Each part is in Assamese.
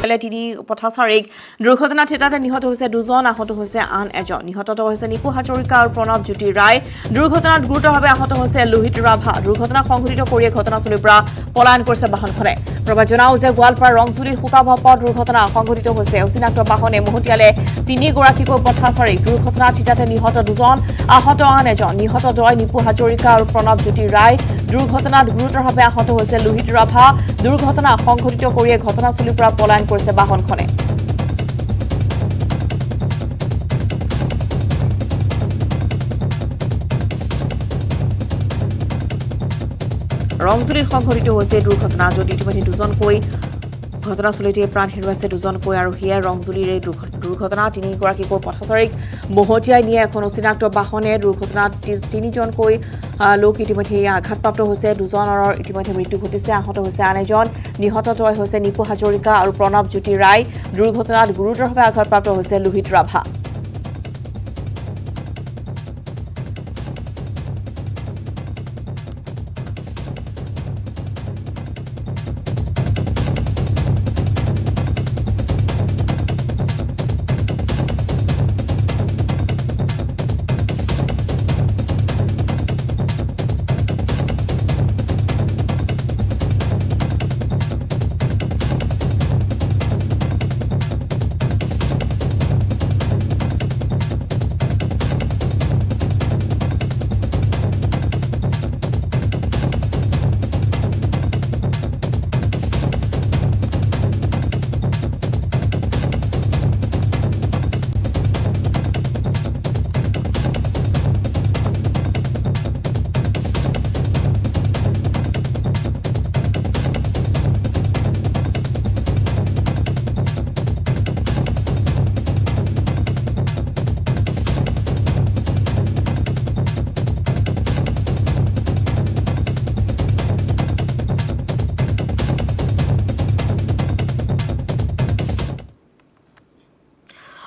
তিনি পথাচাৰীক দুৰ্ঘটনাত থিতাতে নিহত হৈছে দুজন আহত হৈছে আন এজন নিহত হৈছে নিপু হাজৰিকা আৰু প্ৰণৱ জ্যোতি ৰায় দুৰ্ঘটনাত গুৰুতৰভাৱে আহত হৈছে লোহিত ৰাভা দুৰ্ঘটনা সংঘটিত কৰি ঘটনাস্থলীৰ পৰা পলায়ন কৰিছে বাহনখনে প্ৰভাৱ জনাও যে গোৱালপাৰা ৰংজুলিৰ শুকাভা পথ দুৰ্ঘটনা সংঘটিত হৈছে অচিনাক্ত বাহনে মহতিয়ালে তিনিগৰাকীকৈ পথাচাৰীক দুৰ্ঘটনাত থিতাতে নিহত দুজন আহত আন এজন নিহত দয় নিপু হাজৰিকা আৰু প্ৰণৱ জ্যোতি ৰায় দুৰ্ঘটনাত গুৰুতৰভাৱে আহত হৈছে লোহিত ৰাভা দুৰ্ঘটনা সংঘটিত কৰি ঘটনাস্থলীৰ পৰা পলায়ন কৰিছে বাহনখনে ৰংজুলিত সংঘটিত হৈছে দুৰ্ঘটনা যদি ইতিমধ্যে দুজনকৈ ঘটনাস্থলীতে প্ৰাণ হেৰুৱাইছে দুজনকৈ আৰু হিয়া ৰংজুলিৰ এই দুৰ্ঘটনা তিনিগৰাকীকৈ পথাচাৰীক মহতিয়াই নিয়ে এখন অচিনাক্ত বাহনে দুৰ্ঘটনাত তিনিজনকৈ লোক ইতিমধ্যে আঘাতপ্ৰাপ্ত হৈছে দুজনৰ ইতিমধ্যে মৃত্যু ঘটিছে আহত হৈছে আন এজন নিহত তয় হৈছে নিপু হাজৰিকা আৰু প্ৰণৱ জ্যোতি ৰায় দুৰ্ঘটনাত গুৰুতৰভাৱে আঘাতপ্ৰাপ্ত হৈছে লোহিত ৰাভা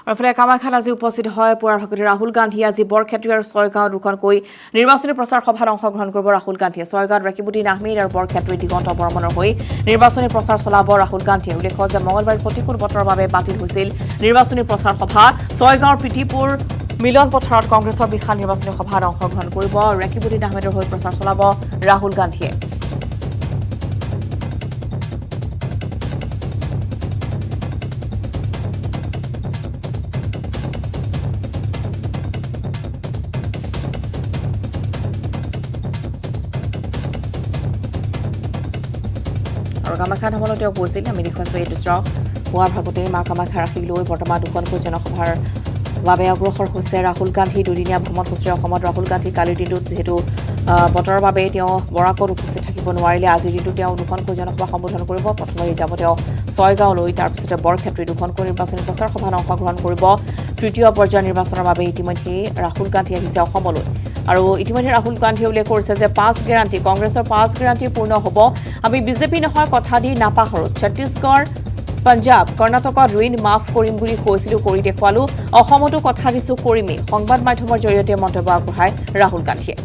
আৰু কামাখ্যাত আজি উপস্থিত হয় পুৱাৰ ভাগতে ৰাহুল গান্ধী আজি বৰক্ষেত্ৰী আৰু ছয়গাঁও দুখনকৈ নিৰ্বাচনী প্ৰচাৰ সভাত অংশগ্ৰহণ কৰিব ৰাহুল গান্ধীয়ে ছয়গাঁৱত ৰেকিবুদ্দিন আহমেদ আৰু বৰক্ষেত্ৰী দিগন্ত বৰ্মনৰ হৈ নিৰ্বাচনী প্ৰচাৰ চলাব ৰাহুল গান্ধীয়ে উল্লেখ্য যে মঙলবাৰে প্ৰতিকূল বতৰৰ বাবে বাতিল হৈছিল নিৰ্বাচনী প্ৰচাৰ সভা ছয়গাঁৱৰ প্ৰীতিপুৰ মিলন পথাৰত কংগ্ৰেছৰ বিশাল নিৰ্বাচনী সভাত অংশগ্ৰহণ কৰিব ৰেকিবুদ্দিন আহমেদৰ হৈ প্ৰচাৰ চলাব ৰাহুল গান্ধীয়ে কামাখ্যা ধামলৈ তেওঁ গৈছিল আমি দেখুৱাইছোঁ এই দৃশ্য পুৱাৰ ভাগতেই মা কামাখ্যা ৰাখি লৈ বৰ্তমান দুখনকৈ জনসভাৰ বাবে অগ্ৰসৰ হৈছে ৰাহুল গান্ধী দুদিনীয়া ভ্ৰমণসূচীৰে অসমত ৰাহুল গান্ধী কালিৰ দিনটোত যিহেতু বতৰৰ বাবে তেওঁ বৰাকত উপস্থিত থাকিব নোৱাৰিলে আজিৰ দিনটোত তেওঁ দুখনকৈ জনসভা সম্বোধন কৰিব প্ৰথমে যাব তেওঁ ছয়গাঁৱলৈ তাৰপিছতে বৰক্ষেত্ৰী দুখনকৈ নিৰ্বাচনী প্ৰচাৰ সভাত অংশগ্ৰহণ কৰিব তৃতীয় পৰ্যায়ৰ নিৰ্বাচনৰ বাবে ইতিমধ্যে ৰাহুল গান্ধী আহিছে অসমলৈ আৰু ইতিমধ্যে ৰাহুল গান্ধীয়ে উল্লেখ কৰিছে যে 5 গেৰাণ্টি কংগ্ৰেছৰ 5 গেৰাণ্টি পূৰ্ণ হ'ব আমি বিজেপি নহয় কথা দি নাপাহৰোঁ ছত্তীশগড় পঞ্জাব কৰ্ণাটকত ঋণ মাফ কৰিম বুলি কৈছিলোঁ কৰি দেখুৱালোঁ অসমতো কথা দিছোঁ কৰিমেই সংবাদ মাধ্যমৰ জৰিয়তে মন্তব্য আগবঢ়ায় ৰাহুল গান্ধীয়ে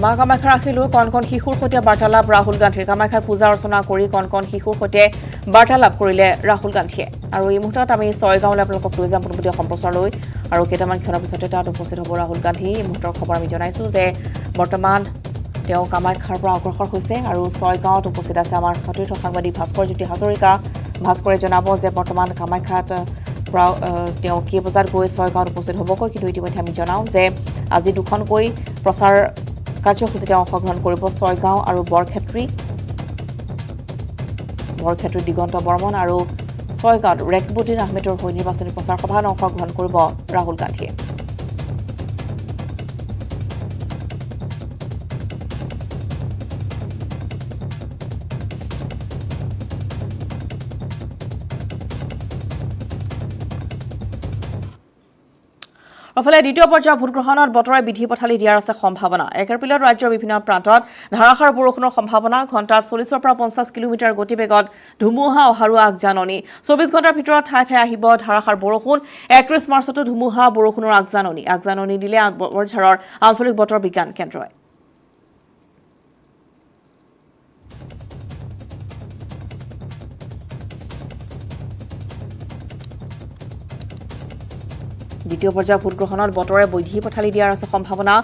মা কামাখ্যা ৰাখি লৈ কণ শিশুৰ সৈতে বাৰ্তালাপ ৰাহুল গান্ধীৰ কামাখ্যাৰ পূজা অৰ্চনা কৰি কণ শিশুৰ সৈতে বাৰ্তালাপ কৰিলে ৰাহুল গান্ধীয়ে আৰু এই মুহূৰ্তত আমি ছয়গাঁৱলৈ আপোনালোকক লৈ যাম পোনপটীয়া সম্প্ৰচাৰলৈ আৰু কেইটামান ক্ষণৰ পিছতে তাত উপস্থিত হ'ব ৰাহুল গান্ধী এই মুহূৰ্তৰ খবৰ আমি জনাইছোঁ যে বৰ্তমান তেওঁ কামাখ্যাৰ পৰা অগ্ৰসৰ হৈছে আৰু ছয়গাঁৱত উপস্থিত আছে আমাৰ সতীৰ্থ সাংবাদিক ভাস্কৰ জ্যোতি হাজৰিকা ভাস্কৰে জনাব যে বৰ্তমান কামাখ্যাত পৰা তেওঁ কেই বজাত গৈ ছয়গাঁৱত উপস্থিত হ'বগৈ কিন্তু ইতিমধ্যে আমি জনাওঁ যে আজি দুখনকৈ প্ৰচাৰ কাৰ্যসূচীতে অংশগ্ৰহণ কৰিব ছয়গাঁও আৰু বৰক্ষেত্ৰী দিগন্ত বৰ্মন আৰু ছয়গাঁৱত ৰেকিবুদ্দিন আহমেদৰ হৈ নিৰ্বাচনী প্ৰচাৰ সভাত অংশগ্ৰহণ কৰিব ৰাহুল গান্ধীয়ে অফালে দ্বিতীয় পৰ্যায়ৰ ভোটগ্ৰহণত বতৰে বিধি পথালি দিয়াৰ আছে সম্ভাৱনা। 1 এপ্ৰিলত ৰাজ্যৰ বিভিন্ন প্ৰান্তত ধাৰাসাৰ বৰষুণৰ সম্ভাৱনা। ঘণ্টাত 40 পৰা 50 কিলোমিটাৰ গতিবেগত ধুমুহা অহাৰো আগজাননী। 24 ঘণ্টাৰ ভিতৰত ঠায়ে ঠায়ে আহিব ধাৰাসাৰ বৰষুণ। 31 মাৰ্চতো ধুমুহা বৰষুণৰ আগজাননী দিলে বৰঝাৰৰ আঞ্চলিক বতৰ বিজ্ঞান কেন্দ্ৰই। দ্বিতীয় পৰ্যায়ৰ ভোটগ্ৰহণত বতৰে বিধি পথালি দিয়াৰ আছে সম্ভাৱনা।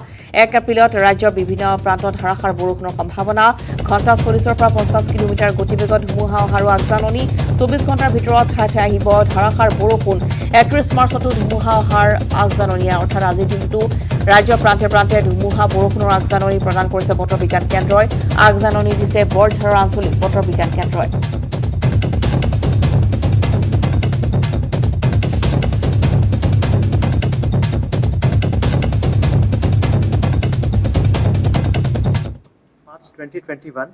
1 এপ্ৰিলত ৰাজ্যৰ বিভিন্ন প্ৰান্তত ধাৰাসাৰ বৰষুণৰ সম্ভাৱনা। ঘণ্টাত 40 পৰা 50 কিলোমিটাৰ গতিবেগত ধুমুহা অহাৰো আগজাননী। 24 ঘণ্টাৰ ভিতৰত ঠায়ে ঠায়ে আহিব ধাৰাসাৰ বৰষুণ। 31 মাৰ্চতো ধুমুহা অহাৰ আগজাননী, অৰ্থাৎ আজিৰ দিনটো ৰাজ্যৰ প্ৰান্তে প্ৰান্তে ধুমুহা বৰষুণৰ আগজাননী প্ৰদান কৰিছে বতৰ বিজ্ঞান কেন্দ্ৰই। আগজাননী দিছে বৰঝাৰৰ আঞ্চলিক বতৰ বিজ্ঞান কেন্দ্ৰই। March 2021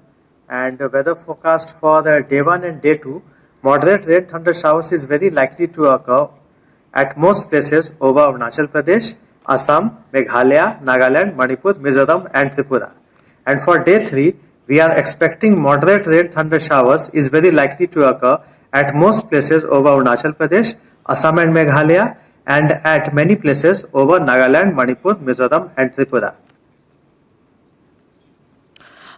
and the weather forecast for the day 1 and day 2, moderate rain thunder showers is very likely to occur at most places over Arunachal Pradesh, Assam, Meghalaya, Nagaland, Manipur, Mizoram and Tripura. And for day 3, we are expecting moderate rain thunder showers is very likely to occur at most places over Arunachal Pradesh, Assam and Meghalaya and at many places over Nagaland, Manipur, Mizoram and Tripura.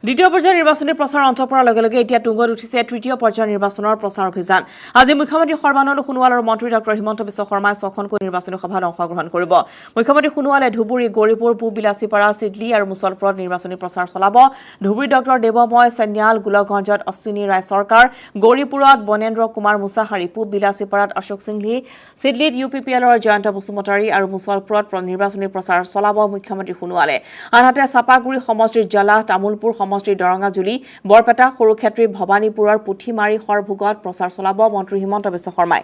দ্বিতীয় পৰ্যায়ৰ নিৰ্বাচনী প্ৰচাৰ অন্ত পৰাৰ লগে লগে এতিয়া তুংগত উঠিছে তৃতীয় পৰ্যায়ৰ নিৰ্বাচনৰ প্ৰচাৰ অভিযান। আজি মুখ্যমন্ত্ৰী সৰ্বানন্দ সোণোৱাল আৰু মন্ত্ৰী ডক্টৰ হিমন্ত বিশ্ব শৰ্মাই 6খনকৈ নিৰ্বাচনী সভাত অংশগ্ৰহণ কৰিব। মুখ্যমন্ত্ৰী সোণোৱালে ধুবুৰী, গৌৰীপুৰ, পূব বিলাচীপাৰা, চিডলি আৰু মুছলপুৰত নিৰ্বাচনী প্ৰচাৰ চলাব। ধুবুৰীত ডক্টৰ দেৱময় চেন্যাল, গোলকগঞ্জত অশ্বিনী ৰায় চৰকাৰ, গৌৰীপুৰত বনেন্দ্ৰ কুমাৰ মুছাহাৰী, পূব বিলাচীপাৰাত অশোক সিংঘি, চিডলিত UPPLৰ জয়ন্ত বসুমতাৰী আৰু মুছলপুৰত নিৰ্বাচনী প্ৰচাৰ চলাব মুখ্যমন্ত্ৰী সোণোৱালে। আনহাতে চাপাগুৰি সমষ্টিৰ জালাহ, তামুলপুৰ সমষ্টিৰ দৰঙাজুলি, বৰপেটা, সৰুক্ষেত্ৰী, ভৱানীপুৰৰ পুথিমাৰী সৰভোগত প্ৰচাৰ চলাব মন্ত্ৰী হিমন্ত বিশ্ব শৰ্মাই।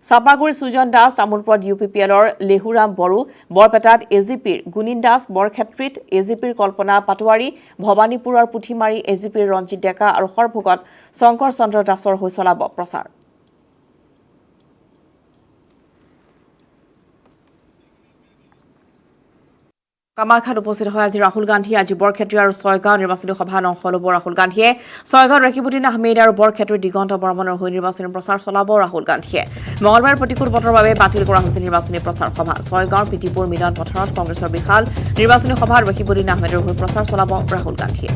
চাপাগুৰিত সুজন দাস, তামুলপুৰত UPPLৰ লেহুৰাম বড়ো, বৰপেটাত AGPৰ গুণিন দাস, বৰক্ষেত্ৰীত AGPৰ কল্পনা পাটোৱাৰী, ভৱানীপুৰৰ পুথিমাৰী AGPৰ ৰঞ্জিত ডেকা আৰু সৰভোগত শংকৰ চন্দ্ৰ দাসৰ হৈ চলাব প্ৰচাৰ। কামাখ্যাত উপস্থিত হয় আজি ৰাহুল গান্ধী। আজি বৰক্ষেত্ৰী আৰু ছয়গাঁও নিৰ্বাচনী সভাত অংশ ল'ব ৰাহুল গান্ধীয়ে। ছয়গাঁৱত ৰকিবুদ্দিন আহমেদ আৰু বৰক্ষেত্ৰীৰ দিগন্ত বৰ্মনৰ হৈ নিৰ্বাচনী প্ৰচাৰ চলাব ৰাহুল গান্ধীয়ে। মঙলবাৰে প্ৰতিকূল বতৰৰ বাবে বাতিল কৰা হৈছে নিৰ্বাচনী প্ৰচাৰ সভা। ছয়গাঁৱৰ পিটিপুৰ মিলন পথাৰত কংগ্ৰেছৰ বিশাল নিৰ্বাচনী সভাত ৰকিবুদ্দিন আহমেদৰ হৈ প্ৰচাৰ চলাব ৰাহুল গান্ধীয়ে।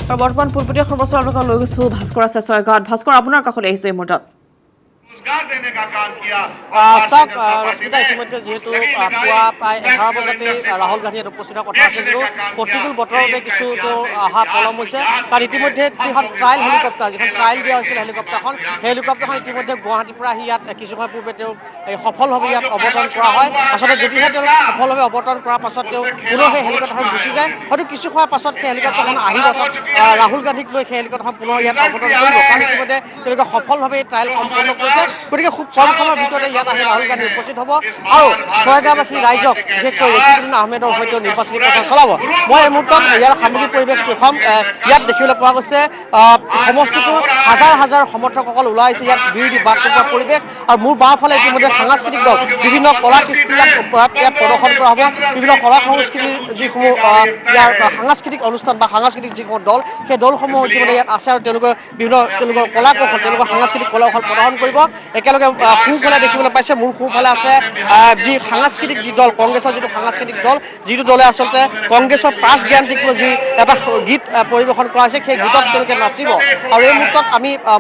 আৰু বৰ্তমান পূৰ্বতীয় সৰ্বস্বৰ লগত লৈ গৈছো ভাস্কৰ আছে ছয়গাঁৱত। ভাস্কৰ, আপোনাৰ কাষলৈ আহিছো এই মুহূৰ্তত। ইতিমধ্যে যিহেতু পুৱা প্ৰায় 11 বজাতে ৰাহুল গান্ধী উপস্থিত হোৱাৰ কথা আছিল, কিন্তু প্ৰতিকূল বতৰৰ বাবে কিছু অহা পলম হৈছে। কাৰণ ইতিমধ্যে যিখন ট্ৰায়েল হেলিকপ্টাৰ, যিখন ট্ৰায়েল দিয়া হৈছিল হেলিকপ্টাৰখন, সেই হেলিকপ্টাৰখন ইতিমধ্যে গুৱাহাটীৰ পৰা আহি ইয়াত কিছু সময় পূৰ্বে তেওঁ সফলভাৱে ইয়াত অৱতৰণ কৰা হয়। আচলতে যদিহে তেওঁ সফলভাৱে অৱতৰণ কৰাৰ পাছত তেওঁ পুনৰ সেই হেলিকপ্টাৰখন গুচি যায়, হয়তো কিছু সময়ৰ পাছত সেই হেলিকপ্টাৰখন আহিব, ৰাহুল গান্ধীক লৈ সেই হেলিকপ্টাৰখন পুনৰ ইয়াত অৱতৰণ কৰিব। কাৰণ ইতিমধ্যে তেওঁলোকে সফলভাৱে ট্ৰায়েল সম্পন্ন কৰিছে। গতিকে খুব কম সময়ৰ ভিতৰতে ইয়াত আহি ৰাহুল গান্ধী উপস্থিত হ'ব আৰু ছয়গাঁওবাসী ৰাইজক বিশেষকৈ ৰকিবুদ্দিন আহমেদৰ সৈতে নিৰ্বাচনী প্ৰচাৰ চলাব। মই এই মুহূৰ্তত ইয়াৰ সামগ্ৰিক পৰিৱেশ দেখুৱাম। ইয়াত দেখিবলৈ পোৱা গৈছে সমষ্টিটো হাজাৰ হাজাৰ সমৰ্থকসকল ওলাই আহিছে। ইয়াত বিৰোধী বাদ কৰা পৰিৱেশ আৰু মোৰ বাওঁফালে ইতিমধ্যে সাংস্কৃতিক দল, বিভিন্ন কলা কৃষ্টি ইয়াত প্ৰদৰ্শন কৰা হ'ব। বিভিন্ন কলা সংস্কৃতিৰ যিসমূহ ইয়াৰ সাংস্কৃতিক অনুষ্ঠান বা সাংস্কৃতিক যিসমূহ দল, সেই দলসমূহ ইতিমধ্যে ইয়াত আছে আৰু তেওঁলোকৰ কলা কৌশল, তেওঁলোকৰ সাংস্কৃতিক কলা কৌশল প্ৰদৰ্শন কৰিব। একেলগে সোঁফালে দেখিবলৈ পাইছে। মোৰ সোঁফালে আছে যি সাংস্কৃতিক যি দল, কংগ্ৰেছৰ যিটো সাংস্কৃতিক দল, যিটো দলে আচলতে কংগ্ৰেছৰ 5 গ্যাৰাণ্টিক লৈ যি এটা গীত পৰিৱেশন কৰা হৈছে, সেই গীতত তেওঁলোকে নাচিব। আৰু এই মুহূৰ্তত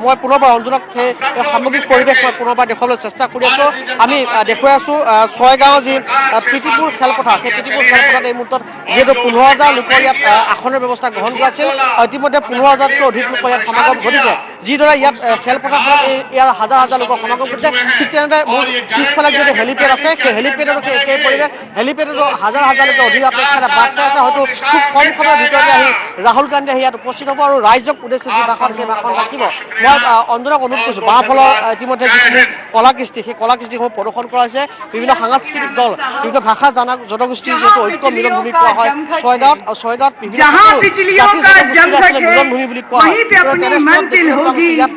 মই পুনৰবাৰ অঞ্জনক সেই সামগ্ৰিক পৰিৱেশ মই পুনৰবাৰ দেখুৱাবলৈ চেষ্টা কৰি আছোঁ। আমি দেখুৱাই আছোঁ ছয়গাঁও যি প্ৰীতিপুৰ খেলপথাৰ, সেই প্ৰীতিপুৰ খেলপথাৰত এই মুহূৰ্তত যিহেতু 15,000 লোকৰ ইয়াত আসনৰ ব্যৱস্থা গ্ৰহণ কৰা আছিল। ইতিমধ্যে 15,000তকৈ অধিক লোকৰ ইয়াত সমাগম ঘটিছে। যিদৰে ইয়াত খেলপথাৰখনত ইয়াৰ হাজাৰ হাজাৰ লোকৰ সমাগম ঘটিছে, ঠিক তেনেদৰে মোৰ পিছফালে যিটো হেলিপেড আছে, সেই হেলিপেডতো একেই পৰিৱেশ। হেলিপেডতো হাজাৰ হাজাৰ লোকে অধিক অপেক্ষাৰে বাট চাই আছে। হয়তো খুব কম সময়ৰ ভিতৰতে আহি ৰাহুল গান্ধী আহি ইয়াত উপস্থিত হ'ব আৰু ৰাইজক উদ্দেশ্যি যি ভাষণ, সেই ভাষণ ৰাখিব। মই অঞ্জনক অনুৰোধ কৰিছোঁ, বাওঁফালৰ ইতিমধ্যে যিখিনি কলাকৃষ্টি, সেই কলাকৃষ্টিসমূহ প্ৰদৰ্শন কৰা হৈছে। বিভিন্ন সাংস্কৃতিক দল, বিভিন্ন ভাষা জনগোষ্ঠীৰ যিহেতু ঐক্য মিলনভূমি কোৱা হয় ছয়গাঁৱত, আৰু ছয়গাঁৱত বিভিন্ন মিলনভূমি বুলি কোৱা হয়। ইয়াত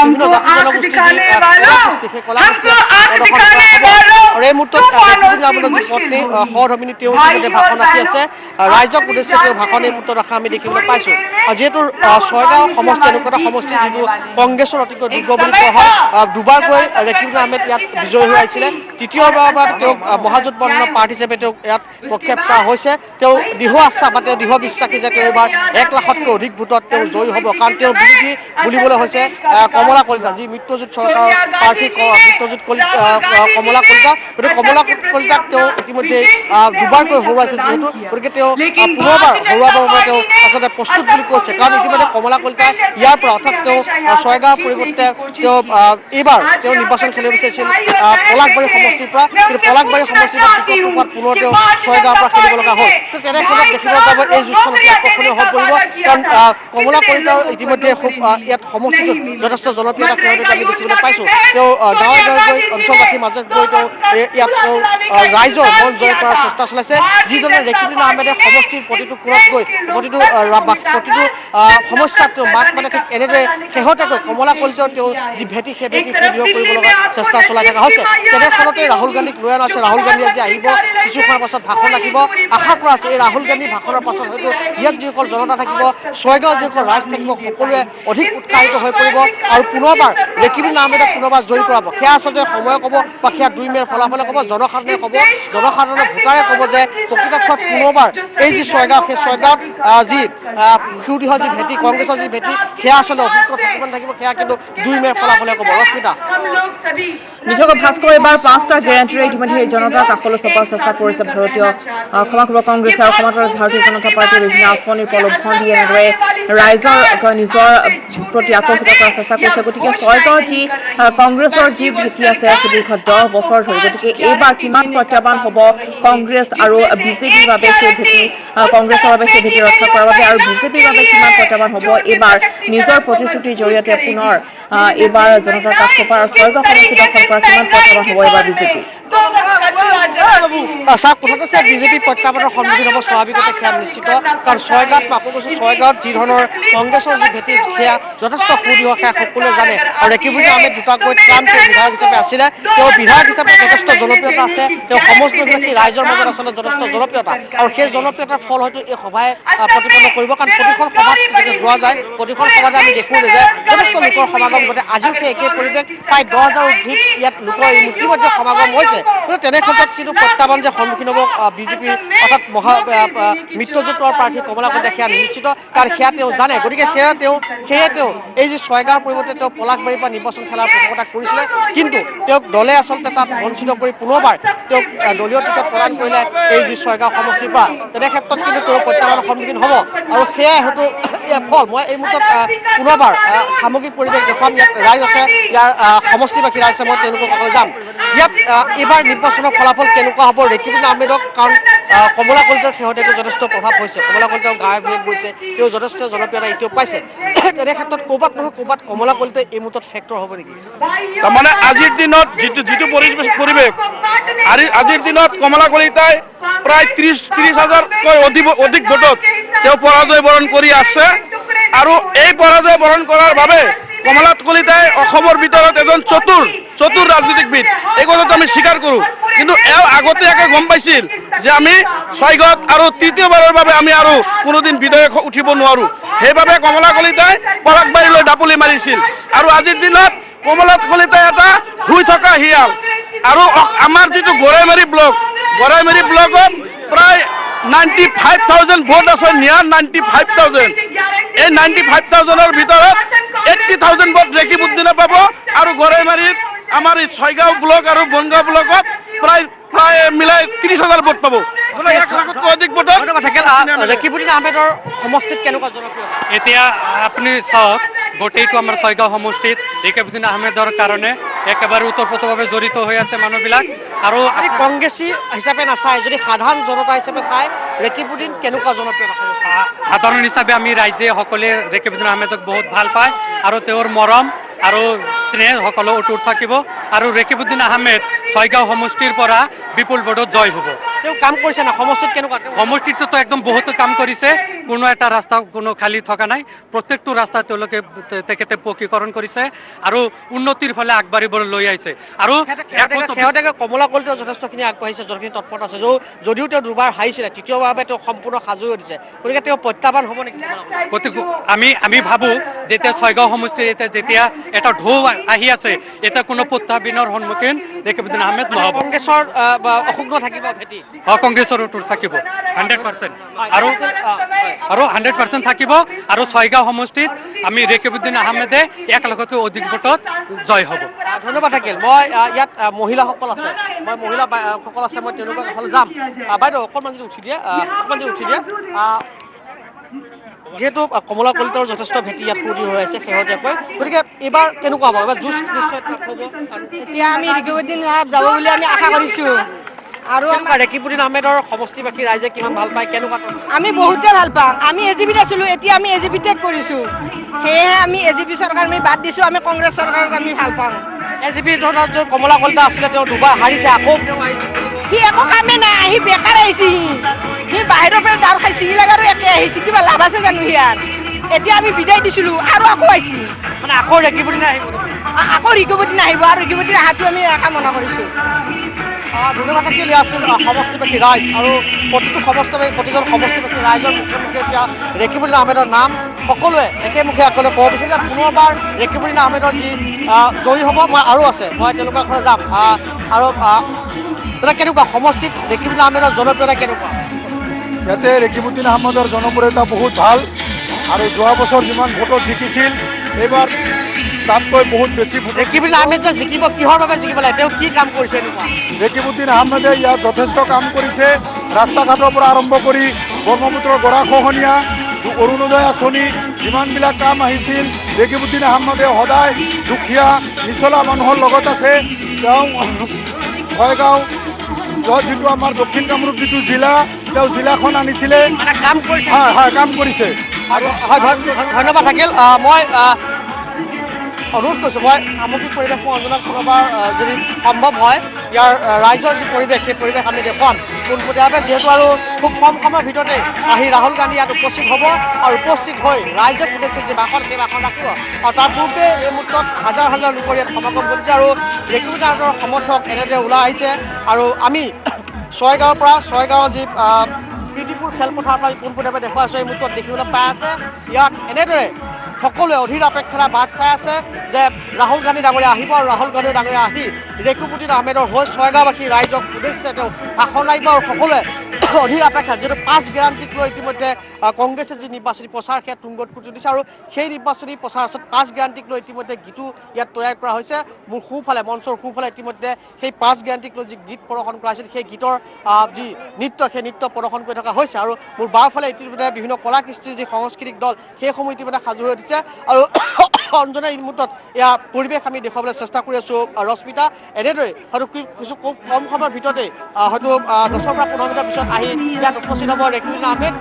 বিভিন্ন জাতি জনগোষ্ঠীৰ কলাকৃষ্টি, সেই কলাকৃষ্টি আৰু এই মুহূৰ্তত যি পত্নী সহধৰ্মিনী তেওঁ ইতিমধ্যে ভাষণ ৰাখি আছে। ৰাইজক উদ্দেশ্যে তেওঁ ভাষণ এই মুহূৰ্তত ৰখা আমি দেখিবলৈ পাইছোঁ। যিহেতু ছয়গাঁও সমষ্টি এনেকুৱা এটা সমষ্টি যিটো কংগ্ৰেছৰ অতিকৈ দুৰ্গ বুলি কোৱা হয়। দুবাৰকৈ ৰেকিবুল আহমেদ ইয়াত বিজয়ী হৈ আহিছিলে। তৃতীয়বাৰৰ পৰা তেওঁক মহাজোঁট বৰ্ণৰ প্ৰাৰ্থী হিচাপে তেওঁক ইয়াত প্ৰক্ষেপ কৰা হৈছে। তেওঁ দৃঢ় আস্থা বা তেওঁ দৃঢ় বিশ্বাসী যে তেওঁ এইবাৰ 1 লাখতকৈ অধিক ভোটত তেওঁ জয়ী হ'ব। কাৰণ তেওঁ বিৰোধী বুলিবলৈ হৈছে কমলা কলিতা, যি মিত্ৰজোঁট চৰকাৰৰ প্ৰাৰ্থী মিত্ৰজোঁট কমলা কলিতা। গতিকে কমলা কলিতাক তেওঁ ইতিমধ্যে দুবাৰকৈ হৰুৱাইছে। যিহেতু গতিকে তেওঁ পুনৰবাৰ হৰুৱাবৰ বাবে তেওঁ আচলতে প্ৰস্তুত বুলি কৈছে। কাৰণ ইতিমধ্যে কমলা কলিতা ইয়াৰ পৰা, অৰ্থাৎ তেওঁ ছয়গাঁৱৰ পৰিৱৰ্তে তেওঁ এইবাৰ তেওঁ নিৰ্বাচন খেলিব বিচাৰিছিল পলাশবাৰী সমষ্টিৰ পৰা, কিন্তু পলাশবাৰী সমষ্টিৰ পৰা টিকট নোপোৱাত পুনৰ তেওঁ ছয়গাঁৱৰ পৰা খেলিব লগা হ'ল। তেনেক্ষেত্ৰত দেখিবলৈ যাব এই যুঁজখন অতি আকৰ্ষণীয় হৈ পৰিব। কাৰণ কমলা কলিতাৰ ইতিমধ্যে খুব ইয়াত সমষ্টিটোত যথেষ্ট জনপ্ৰিয়তা ক্ষেত্ৰত আমি দেখিবলৈ পাইছোঁ। তেওঁ গাঁৱে গাঁৱে গৈ অঞ্চলবাসীৰ মাজত গৈ তেওঁ ইয়াত তেওঁ ৰাইজৰ মন জয় কৰাৰ চেষ্টা চলাইছে। যিদৰে ৰেকিবুল আহমেদে সমষ্টিৰ প্ৰতিটো কোণত গৈ প্ৰতিটো সমস্যাত তেওঁ মাত মানে ঠিক এনেদৰে শেহতীয়াকৈ কমলা কলিতাৰ তেওঁ যি ভেটি, সেই ভেটি দৃঢ় কৰিব লগা চেষ্টা চলাই থকা হৈছে। তেনেস্থলতে ৰাহুল গান্ধীক লৈ অনা আছে। ৰাহুল গান্ধী আজি আহিব, কিছু সময়ৰ পাছত ভাষণ ৰাখিব। আশা কৰা আছে এই ৰাহুল গান্ধীৰ ভাষণৰ পাছত হয়তো ইয়াত যিসকল জনতা থাকিব, ছয়গাঁৱত যিসকল ৰাইজ থাকিব, সকলোৱে অধিক উৎসাহিত হৈ পৰিব আৰু পুনৰবাৰ ৰেকিবুল আহমেদক পুনৰবাৰ জয়ী কৰাব। সেয়া আচলতে সময়ে ক'ব বা সেয়া 2 মে'ৰ ফলাফলে ক'ব, জনসাধাৰণে ক'ব, জনসাধাৰণৰ ভোটাৰে ক'ব যে প্ৰকৃতাৰ্থত পুনৰবাৰ এই যি ছয়গাঁও, সেই ছয়গাঁৱত যি সুদৃঢ় যি ভেটি, কংগ্ৰেছৰ যি ভেটি, সেয়া আচলতে অভিজ্ঞ থাকিব নাথাকিব, সেয়া কিন্তু 2 মে'ৰ ফলাফলে ক'ব। ৰশ্মিতা নিশ্চয়কৈ ভাস্কৰ, এইবাৰ 5টা গ্যাৰাণ্টিৰে ইতিমধ্যে জনতাৰ কাষলৈ চপাৰ চেষ্টা কৰিছে ভাৰতীয় কংগ্ৰেছ আৰু সমান্তৰাল ভাৰতীয় জনতা পাৰ্টীয়ে বিভিন্ন আঁচনিৰ প্ৰলোভন দি এনেদৰে ৰাইজৰ নিজৰ প্ৰতি আকৰ্ষিত কৰাৰ চেষ্টা কৰিছে। গতিকে ছয়গাঁৱৰ যি কংগ্ৰেছৰ যি ভেটি আছে সুদীৰ্ঘ 10 বছৰ ধৰি, গতিকে এইবাৰ কিমান প্ৰত্যাহ্বান হ'ব কংগ্ৰেছ আৰু বিজেপিৰ বাবে সেই ভেটি, কংগ্ৰেছৰ বাবে সেই ভেটি ৰক্ষা কৰাৰ বাবে, আৰু বিজেপিৰ বাবে কিমান প্ৰত্যাহ্বান হ'ব এইবাৰ নিজৰ প্ৰতিশ্ৰুতিৰ জৰিয়তে পুনৰ এইবাৰ জনতাৰ কাষ চপাৰ আৰু ছয়গাঁও সমষ্টি দখল কৰা কিমান প্ৰত্যাহ্বান হ'ব এইবাৰ বিজেপি? কথাটো বিজেপি প্ৰত্যাহ্বানৰ সন্মুখীন হ'ব স্বাভাৱিকতে, সেয়া নিশ্চিত। কাৰণ ছয়গাঁৱত মই আকৌ কৈছোঁ, ছয়গাঁৱত যি ধৰণৰ কংগ্ৰেছৰ যি ভেটি, সেয়া যথেষ্ট সুদৃঢ়, সেয়া সকলোৱে জানে। আৰু ৰেকিবুল আহমেদ দুটাকৈ টাৰ্ম তেওঁ বিধায়ক হিচাপে আছিলে। তেওঁ বিধায়ক হিচাপে যথেষ্ট জনপ্ৰিয়তা আছে। তেওঁ সমষ্টিগৰাকী ৰাইজৰ মাজত আচলতে যথেষ্ট জনপ্ৰিয়তা, আৰু সেই জনপ্ৰিয়তাৰ ফল হয়তো এই সভাই প্ৰতিপন্ন কৰিব। কাৰণ প্ৰতিখন সভাত যেতিয়া যোৱা যায়, প্ৰতিখন সভাতে আমি দেখোঁ যে যথেষ্ট লোকৰ সমাগম ঘটে। আজিও সেই একেই পৰিৱেশ, প্ৰায় 10,000 অধিক ইয়াত লোকৰ ইতিমধ্যে সমাগম হৈছে। কিন্তু তেনে ক্ষেত্ৰত কিন্তু প্ৰত্যাহ্বান যে সন্মুখীন হ'ব বিজেপিৰ, অৰ্থাৎ মিত্ৰজোঁটৰ প্ৰাৰ্থী কমলা কলিতা, সেয়া নিশ্চিত। কাৰণ সেয়া তেওঁ জানে। গতিকে সেয়ে তেওঁ এই যি ছয়গাঁৱৰ পৰিৱৰ্তে তেওঁ পলাশবাৰীৰ পৰা নিৰ্বাচন খেলাৰ পোষকতা কৰিছিলে, কিন্তু তেওঁক দলে আচলতে তাত বঞ্চিত কৰি পুনৰবাৰ তেওঁক দলীয় টিকট প্ৰদান কৰিলে এই যি ছয়গাঁও সমষ্টিৰ পৰা। তেনে ক্ষেত্ৰত কিন্তু তেওঁ প্ৰত্যাহ্বানৰ সন্মুখীন হ'ব, আৰু সেয়াই হয়তো ফল। মই এই মুহূৰ্তত পুনৰবাৰ সামগ্ৰিক পৰিৱেশ দেখুৱাম। ইয়াত ৰাইজ আছে, ইয়াৰ সমষ্টিবাসী ৰাইজ আছে, মই তেওঁলোকৰ কাষলৈ যাম। ইয়াত এইবাৰ নিৰ্বাচনৰ ফলাফল কেনেকুৱা হ'ব ৰেকিবুল আহমেদক, কাৰণ কমলা কলিতাৰ শেহতীয়াকৈ যথেষ্ট প্ৰভাৱ হৈছে। কমলা কলিতাও গাঁৱে ভূঞে গৈছে, তেওঁ যথেষ্ট জনপ্ৰিয়তা এতিয়াও পাইছে। তেনে ক্ষেত্ৰত ক'ৰবাত নহয় ক'ৰবাত কমলা কলিতাই এই মুহূৰ্তত ফেক্টৰ হ'ব নেকি? তাৰমানে আজিৰ দিনত যিটো পৰিৱেশ, আজিৰ দিনত কমলা কলিতাই প্ৰায় 30,000তকৈ অধিক ভোটত তেওঁ পৰাজয় বৰণ কৰি আছে। আৰু এই পৰাজয় বৰণ কৰাৰ বাবে কমলা কলিতাই অসমৰ ভিতৰত এজন চতুৰ ৰাজনীতিকবিদ, এই কথাটো আমি স্বীকাৰ কৰোঁ। কিন্তু এওঁ আগতীয়াকৈ গম পাইছিল যে আমি ছয়গাঁৱত আৰু তৃতীয়বাৰৰ বাবে আমি আৰু কোনোদিন বিধেয়ক উঠিব নোৱাৰোঁ। সেইবাবে কমলা কলিতাই পলাশবাৰীলৈ দাপলি মাৰিছিল। আৰু আজিৰ দিনত কমলা কলিতা এটা শুই থকা শিয়াল আৰু আমাৰ যিটো গড়াইমাৰী ব্লকত প্ৰায় 95,000 ভোট আছে নিয়াৰ 95,000 এই 95,000ৰ ভিতৰত 80,000 ভোট ৰেকিবুদ্দিনে পাব আৰু গড়াইমাৰীত আমাৰ এই ছয়গাঁও ব্লক আৰু বনগাঁও ব্লকত প্ৰায় মিলাই 30,000 ভোট পাব অধিক ভোটত ৰেকিবুদ্দিন আহমেদৰ সমষ্টিত কেনেকুৱা জনপ্ৰিয় এতিয়া আপুনি চাওক গোটেইটো আমাৰ ছয়গাঁও সমষ্টিত ৰেকিবুদ্দিন আহমেদৰ কাৰণে একেবাৰে ওতঃপ্ৰোতভাৱে জড়িত হৈ আছে মানুহবিলাক আৰু আমি কংগ্ৰেছী হিচাপে নাচায় যদি সাধাৰণ জনতা হিচাপে চায় ৰেকিবুদ্দিন কেনেকুৱা জনপ্ৰিয় সাধাৰণ হিচাপে আমি ৰাইজে সকলোৱে ৰেকিবুদ্দিন আহমেদক বহুত ভাল পায় আৰু তেওঁৰ মৰম আৰু স্নেহ সকলো অটুট থাকিব আৰু ৰেকিবুদ্দিন আহমেদ ছয়গাঁও সমষ্টিৰ পৰা বিপুল ভোটত জয় হ'ব তেওঁ কাম কৰিছে না সমষ্টিত কেনেকুৱা সমষ্টিটোতো একদম বহুতো কাম কৰিছে কোনো এটা ৰাস্তা কোনো খালী থকা নাই প্ৰত্যেকটো ৰাস্তা তেওঁলোকে তেখেতে পকীকৰণ কৰিছে আৰু উন্নতিৰ ফালে আগবাঢ়িবলৈ লৈ আহিছে আৰু শেহতীয়াকৈ কমলা কলিতাও যথেষ্টখিনি আগবাঢ়িছে যথেষ্টখিনি তৎপৰ আছে যদিও তেওঁ দুবাৰ হাৰিছিলে তৃতীয়বাৰ তেওঁ সম্পূৰ্ণ সাজু হৈ দিছে গতিকে তেওঁ প্ৰত্যাহ্বান হ'ব নেকি আমি ভাবোঁ যে এতিয়া ছয়গাঁও সমষ্টিৰ যেতিয়া এটা ঢৌ আহি আছে এতিয়া কোনো প্ৰত্যাহ্বানৰ সন্মুখীন ৰেকিবুদ্দিন আহমেদ নহ'ব কংগ্ৰেছৰ অসুগ্ন থাকিব ভেটি কংগ্ৰেছৰ ওপৰত থাকিব 100% আৰু 100% থাকিব আৰু ছয়গাঁও সমষ্টিত আমি ৰেকিবুদ্দিন আহমেদে 1 লাখতকৈ অধিক ভোটত জয় হ'ব ধন্যবাদ থাকিল মই ইয়াত মহিলাসকল আছে মই তেওঁলোকৰ কাষলৈ যাম বাইদেউ অকণমান যদি উঠি দিয়ে যিহেতু কমলা কলিতাৰ যথেষ্ট ভেটি ইয়াত পূৰ্তি হৈ আছে শেহতীয়াকৈ গতিকে এইবাৰ কেনেকুৱা হ'ব এইবাৰ যুঁজ নিশ্চয় হ'ব এতিয়া আমি ৰেকিবুদ্দিন সাহেব যাব বুলি আমি আশা কৰিছোঁ আৰু আমাৰ ৰেকিবুদ্দিন আহমেদৰ সমষ্টিবাসী ৰাইজে কিমান ভাল পায় কেনেকুৱা আমি বহুতে ভাল পাওঁ আমি এজিপিত আছিলোঁ এতিয়া আমি এজিপিতে কৰিছোঁ সেয়েহে আমি এজিপি চৰকাৰ আমি বাদ দিছোঁ আমি কংগ্ৰেছ চৰকাৰক আমি ভাল পাওঁ এজিপি ধৰণৰ য'ত কমলা কলিতা আছিলে তেওঁ দুবাৰ হাৰিছে আকৌ সি একো কামেই নাই আহি বেকাৰ আহিছে সি বাহিৰৰ পৰা দাৰ খাইছে সি লাগে আৰু একে আহিছে কিবা লাভ আছে জানো ইয়াৰ এতিয়া আমি বিদায় দিছিলোঁ আৰু আকৌ আহিছে মানে আকৌ ৰেকিবুদ্দিন আহিব আকৌ ৰেকিবুদ্দিন আহিব আৰু ৰেকিবুদ্দিন অহাটো আমি কামনা কৰিছোঁ ধন্যবাদ থাকিল ইয়াত আছিল সমষ্টিবাসী ৰাইজ আৰু প্ৰতিজন সমষ্টিবাসী ৰাইজৰ মুখে মুখে এতিয়া ৰেকিবুদ্দিন আহমেদৰ নাম সকলোৱে একেমুখে আগলৈ ক'ব বিচাৰিছে যে পুনৰবাৰ ৰেকিবুদ্দিন আহমেদৰ যি জয়ী হ'ব মই আৰু আছে মই তেওঁলোকৰ ঘৰত যাম আৰু দাদা কেনেকুৱা সমষ্টিত ৰেকিবুদ্দিন আহমেদৰ জনপ্ৰিয়তা কেনেকুৱা ইয়াতে ৰেকিবুদ্দিন আহমেদৰ জনপ্ৰিয়তা বহুত ভাল আৰু যোৱা বছৰ যিমান ভোটত জিকিছিল এইবাৰ তাতকৈ বহুত বেছি ভোট ৰেকিবুদ্দিন আহমেদ যে জিকিব কিহৰ বাবে জিকিব লাগে তেওঁ কি কাম কৰিছে এনেকুৱা ৰেকিবুদ্দিন আহমেদে ইয়াত যথেষ্ট কাম কৰিছে ৰাস্তা ঘাটৰ পৰা আৰম্ভ কৰি ব্ৰহ্মপুত্ৰৰ গৰাখহনীয়া অৰুণোদয় আঁচনি যিমানবিলাক কাম আহিছিল ৰেকিবুদ্দিন আহমেদে সদায় দুখীয়া নিচলা মানুহৰ লগত আছে তেওঁ ছয়গাঁও যিটো আমাৰ দক্ষিণ কামৰূপ যিটো জিলা তেওঁ জিলাখন আনিছিলে কাম কৰিছে ধন্যবাদ থাকিল মই অনুৰোধ কৰিছোঁ মই সামগ্ৰিক পৰিৱেশ অঞ্চলক পুনৰবাৰ যদি সম্ভৱ হয় ইয়াৰ ৰাইজৰ যি পৰিৱেশ সেই পৰিৱেশ আমি দেখুৱাম পোনপটীয়াভাৱে যিহেতু আৰু খুব কম সময়ৰ ভিতৰতে আহি ৰাহুল গান্ধী ইয়াত উপস্থিত হ'ব আৰু উপস্থিত হৈ ৰাইজক উদ্দেশ্যি যি ভাষণ সেই ভাষণ ৰাখিব আৰু তাৰ পূৰ্বে এই মুহূৰ্তত হাজাৰ হাজাৰ লোকৰ ইয়াত সমাগম ঘটিছে আৰু ৰেকিবুদ্দিন আহমেদৰ সমৰ্থক এনেদৰে ওলাই আহিছে আৰু আমি ছয়গাঁৱৰ যি প্ৰীতিপুৰ খেলপথাৰৰ পৰা পোনপটীয়াভাৱে দেখুৱাইছোঁ এই মুহূৰ্তত দেখিবলৈ পাই আছে ইয়াত এনেদৰে সকলোৱে অধীৰ অপেক্ষাৰে বাট চাই আছে যে ৰাহুল গান্ধী ডাঙৰীয়া আহিব আৰু ৰাহুল গান্ধী ডাঙৰীয়া আহি ৰেকিবুদ্দিন আহমেদৰ হৈ ছয়গাঁওবাসী ৰাইজক উদ্দেশ্যে তেওঁ ভাষণ আহিব আৰু সকলোৱে অধীৰ অপেক্ষা যিহেতু 5 গেৰাণ্টিক লৈ ইতিমধ্যে কংগ্ৰেছে যি নিৰ্বাচনী প্ৰচাৰ সেয়া তুংগত পুতি দিছে আৰু সেই নিৰ্বাচনী প্ৰচাৰ 5 গেৰাণ্টিক লৈ ইতিমধ্যে গীতো ইয়াত তৈয়াৰ কৰা হৈছে মোৰ সোঁফালে মঞ্চৰ সোঁফালে ইতিমধ্যে সেই 5 গেৰাণ্টিক লৈ যি গীত প্ৰদৰ্শন কৰা হৈছিল সেই গীতৰ যি নৃত্য সেই নৃত্য প্ৰদৰ্শন কৰি থকা হৈছে আৰু মোৰ বাওঁফালে ইতিমধ্যে বিভিন্ন কলা কৃষ্টিৰ যি সাংস্কৃতিক দল সেইসমূহ ইতিমধ্যে সাজু হৈ উঠিছে আৰু অঞ্জনা এই মুহূৰ্তত এয়া পৰিৱেশ আমি দেখুৱাবলৈ চেষ্টা কৰি আছোঁ ৰশ্মিতা এনেদৰে হয়তো কিছু খুব কম সময়ৰ ভিতৰতে হয়তো 10 পৰা 15 মিনিটৰ পিছত আহি ইয়াত উপস্থিত হ'ব ৰেকিবুদ্দিন আহমেদ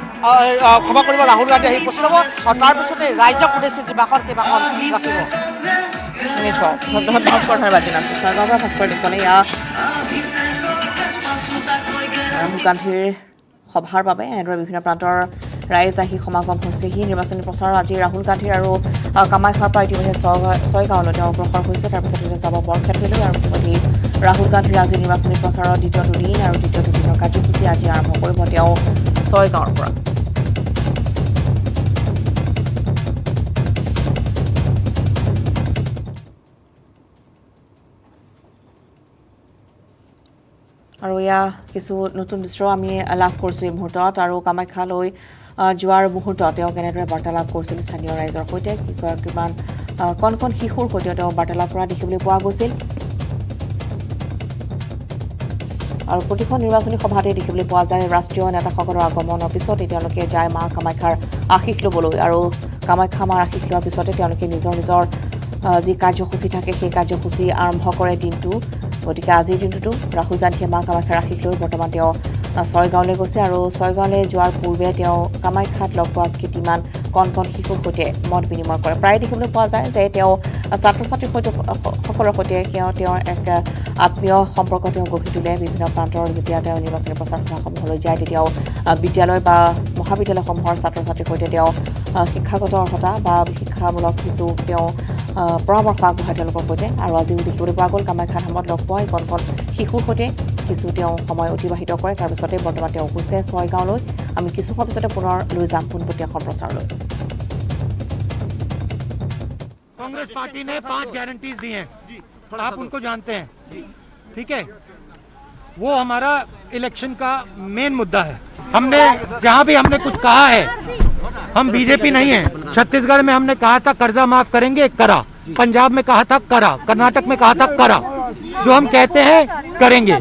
ক্ষমা কৰিব ৰাহুল গান্ধী আহি উপস্থিত হ'ব আৰু তাৰপিছতে ৰাইজক উদ্দেশ্যি যি ভাষণ সেই ভাষণ ৰাখিব নিশ্চয় ভাস্কৰ ধন্যবাদ জনাইছোঁ ছয়গাঁৱৰ পৰা ভাস্কৰ দেখুৱালে এয়া ৰাহুল গান্ধীৰ সভাৰ বাবে এনেদৰে বিভিন্ন প্ৰান্তৰ ৰাইজ আহি সমাগম হৈছেহি নিৰ্বাচনী প্ৰচাৰৰ আজি ৰাহুল গান্ধীৰ আৰু কামাখ্যাৰ পৰা ইতিমধ্যে ছয়গাঁৱলৈ তেওঁ অগ্ৰসৰ হৈছে তাৰপিছত যাব বৰক্ষেত্ৰলৈ আৰু ইতিমধ্যে ৰাহুল গান্ধীৰ আজি নিৰ্বাচনী প্ৰচাৰৰ দ্বিতীয়টো দিন আৰু দ্বিতীয়টো দিনৰ কাৰ্যসূচী আজি আৰম্ভ কৰিব তেওঁ ছয়গাঁৱৰ পৰা আৰু এয়া কিছু নতুন দৃশ্য আমি লাভ কৰিছোঁ এই মুহূৰ্তত আৰু কামাখ্যালৈ যোৱাৰ মুহূৰ্তত তেওঁ কেনেদৰে বাৰ্তালাপ কৰিছিল স্থানীয় ৰাইজৰ সৈতে কিমান কণ কণ শিশুৰ সৈতে তেওঁ বাৰ্তালাপ কৰা দেখিবলৈ পোৱা গৈছিল আৰু প্ৰতিখন নিৰ্বাচনী সভাতে দেখিবলৈ পোৱা যায় ৰাষ্ট্ৰীয় নেতাসকলৰ আগমনৰ পিছতে তেওঁলোকে যায় মা কামাখ্যাৰ আশীষ ল'বলৈ আৰু কামাখ্যা মাৰ আশীষ লোৱাৰ পিছতে তেওঁলোকে নিজৰ যি কাৰ্যসূচী থাকে সেই কাৰ্যসূচী আৰম্ভ কৰে দিনটো গতিকে আজিৰ দিনটোতো ৰাহুল গান্ধীয়ে মা কামাখ্যাৰ আশীষ লৈ বৰ্তমান তেওঁ ছয়গাঁৱলৈ গৈছে আৰু ছয়গাঁৱলৈ যোৱাৰ পূৰ্বে তেওঁ কামাখ্যাত লগ পোৱা কেইটিমান কণ কণ শিশুৰ সৈতে মত বিনিময় কৰে প্ৰায় দেখিবলৈ পোৱা যায় যে তেওঁ ছাত্ৰ ছাত্ৰীৰ সৈতে সকলৰ সৈতে তেওঁৰ এক আত্মীয় সম্পৰ্ক তেওঁ গঢ়ি তোলে বিভিন্ন প্ৰান্তৰ যেতিয়া তেওঁ নিৰ্বাচনী প্ৰচাৰ সভাসমূহলৈ যায় তেতিয়াও বিদ্যালয় বা মহাবিদ্যালয়সমূহৰ ছাত্ৰ ছাত্ৰীৰ সৈতে তেওঁ শিক্ষাগত অৰ্হতা বা শিক্ষামূলক কিছু তেওঁ পৰামৰ্শ আগবঢ়ায় তেওঁলোকৰ সৈতে আৰু আজিও দেখিবলৈ পোৱা গ'ল কামাখ্যা ধামত লগ পোৱা কণ কণ শিশুৰ সৈতে কিছু তেওঁ সময় অতিবাহিত কৰে তাৰপিছতে বৰ্তমান তেওঁ গৈছে ছয়গাঁৱলৈ আমি কিছু সময়ৰ পিছতে পুনৰ লৈ যাম পোনপটীয়া সম্প্ৰচাৰলৈ कांग्रेस पार्टी ने 5 गारंटीज दी हैं आप उनको जानते हैं ठीक है वो हमारा इलेक्शन का मेन मुद्दा है हमने जहां भी हमने कुछ कहा है हम बीजेपी नहीं है छत्तीसगढ़ में हमने कहा था कर्जा माफ करेंगे करा पंजाब में कहा था करा कर्नाटक में कहा था करा जो हम कहते हैं करेंगे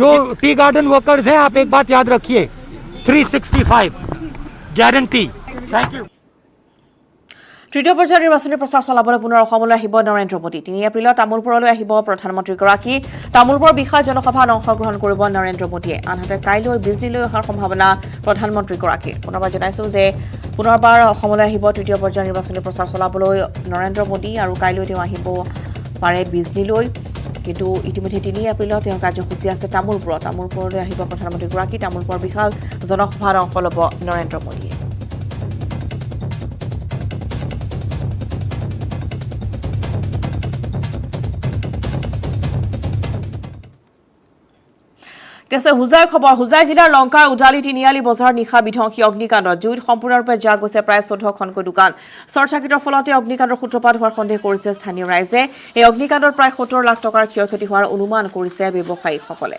जो टी गार्डन वर्कर्स हैं आप एक बात याद रखिए 365 गारंटी थैंक यू তৃতীয় পৰ্যায়ৰ নিৰ্বাচনী প্ৰচাৰ চলাবলৈ পুনৰ অসমলৈ আহিব নৰেন্দ্ৰ মোদী 3 এপ্ৰিলত তামোলপুৰলৈ আহিব প্ৰধানমন্ত্ৰীগৰাকী তামোলপুৰৰ বিশাল জনসভাত অংশগ্ৰহণ কৰিব নৰেন্দ্ৰ মোদীয়ে আনহাতে কাইলৈ বিজনীলৈ অহাৰ সম্ভাৱনা প্ৰধানমন্ত্ৰীগৰাকীৰ পুনৰবাৰ জনাইছোঁ যে পুনৰবাৰ অসমলৈ আহিব তৃতীয় পৰ্যায়ৰ নিৰ্বাচনী প্ৰচাৰ চলাবলৈ নৰেন্দ্ৰ মোদী আৰু কাইলৈ তেওঁ আহিব পাৰে বিজনীলৈ কিন্তু ইতিমধ্যে 3 এপ্ৰিলত তেওঁৰ কাৰ্যসূচী আছে তামোলপুৰলৈ আহিব প্ৰধানমন্ত্ৰীগৰাকী তামোলপুৰৰ বিশাল জনসভাত অংশ ল'ব নৰেন্দ্ৰ মোদীয়ে তেছে হুজাই খবৰ হুজাই জিলাৰ লংকাৰ উডালি তিনিআলি বজাৰ নিশা বিধ্বংসী অগ্নিকাণ্ডত জুইত সম্পূৰ্ণৰূপে জাগ গৈছে প্ৰায় 14খনকৈ দোকান চৰ্চাকিতৰ ফলতে অগ্নিকাণ্ডৰ সূত্ৰপাত হোৱাৰ সন্দেহ কৰিছে স্থানীয় ৰাইজে এই অগ্নিকাণ্ডৰ প্ৰায় 70 লাখ টকাৰ ক্ষয়ক্ষতি হোৱাৰ অনুমান কৰিছে ব্যৱসায়ীসকলে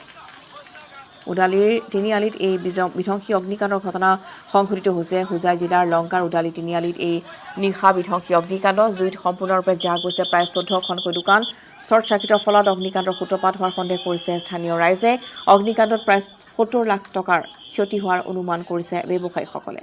উডালিৰ তিনিআলিত এই বিধ্বংসী অগ্নিকাণ্ডৰ ঘটনা সংঘটিত হৈছে হুজাই জিলাৰ লংকাৰ উডালি তিনিআলিত এই নিশা বিধ্বংসী অগ্নিকাণ্ড জুইত সম্পূৰ্ণৰূপে জাগ গৈছে প্ৰায় 14খনকৈ দোকান চৰ্চাকিতৰ ফলত অগ্নিকাণ্ডৰ সূত্ৰপাত হোৱাৰ সন্দেহ কৰিছে স্থানীয় ৰাইজে অগ্নিকাণ্ডত প্ৰায় 70 লাখ টকাৰ ক্ষতি হোৱাৰ অনুমান কৰিছে ব্যৱসায়ীসকলে